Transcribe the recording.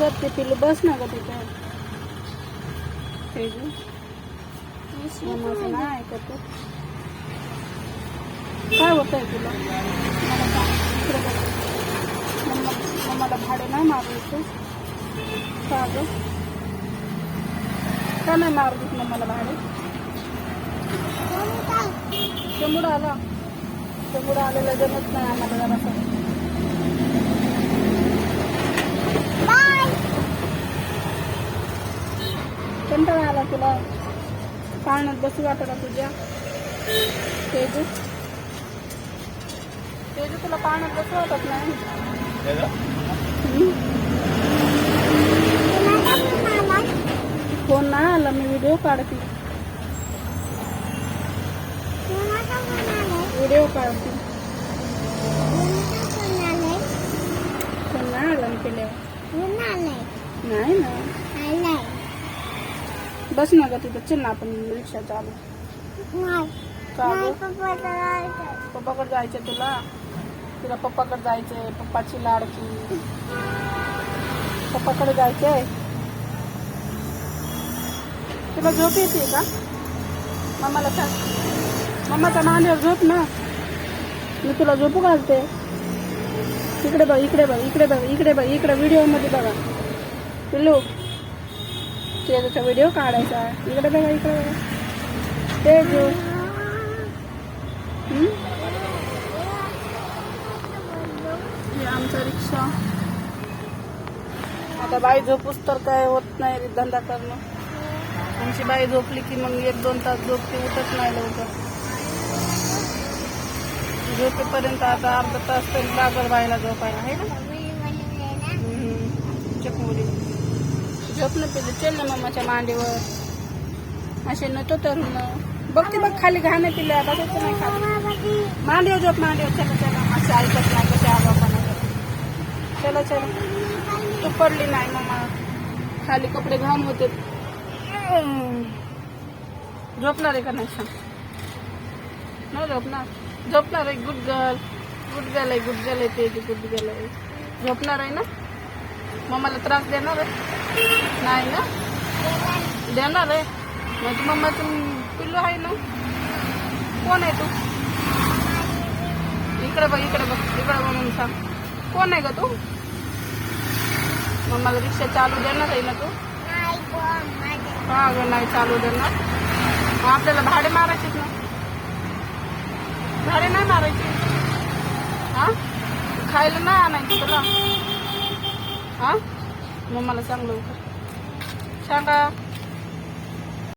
करते पिल्लू, बस ना ग तिथं. तेजू मम्माचं नाही ऐकत. काय होतंय तुला? मला सांग. इकडे बघ. मम्माला भाडे नाही मारायचं का ग? का नाही मारत मम्माला भाडे? चमुडा आला. चमुडा आलेला जमत नाही आम्हाला जरासं. कंटाळा आला तुला? पाण्यात बसू वाटला तुझ्या? तेजू तेजू तुला पाण्यात बसू वाटत नाही? फोन नाही आला, मी व्हिडिओ काढते. व्हिडिओ काढते. फोन नाही आला मी केल्यावर. नाही ना. बस ना ग तिथं. चल ना आपण रिक्षा चालू. पप्पाकडे जायचं तुला? तुला पप्पाकडे जायचंय. पप्पाची लाडकी. पप्पाकडे जायचंय. तुला झोप येते का? मम्माला सांग. मम्माच्या मांडीवर झोप ना. मी तुला झोपू घालते. इकडे बघ, इकडे बघ, इकडे बघ, इकडे बघ, इकडे व्हिडिओ मध्ये बघा. पिल्लू तेजूचा व्हिडिओ काढायचा. इकडे बघा, इकडे बघा. तेजू हे आमचा रिक्षा. आता बाई झोपूस तर काय होत नाही धंदा करणं. आमची बाई झोपली की मग 1-2 तास झोपते, उठत नाही लवकर. झोपेपर्यंत आता अर्धा तास तरी लागल बाईला झोपायला, आहे ना? चकमुली झोप न पिलं. चल ना मम्माच्या मांडीवर. असे नको तर बघते बघ खाली घाणे पिल्या. बघायचं नाही खाली. मांडीवर झोप, मांडीवर. चला चला. असं ऐकत नाही कसे आबापाना. चला चला. तू पडली नाही मम्मा. खाली कपडे घाण होते. झोपणार आहे का नाही सांग? नाही झोपणार. झोपणार आहे. Good girl. गुड गर्ल आहे. गुड गर्ल आहे. ते गुड गर्ल आहे. झोपणार आहे ना? मम्माला त्रास देणार आहे? नाही ना? देणार आहे. मग मम्माचं पिल्लू आहे ना? कोण आहे तू? इकडे बघ, इकडे बघ, इकडे बघ म्हणून सांग. कोण आहे ग तू? मम्माला रिक्षा चालू देणार आहे ना तू? हा ग, नाही चालू देणार. आपल्याला भाडे मारायचेच ना. भाडे नाही मारायचे. हा खायला नाही आणायचं तुला? हा मम्माला सांग लवकर. सांगा.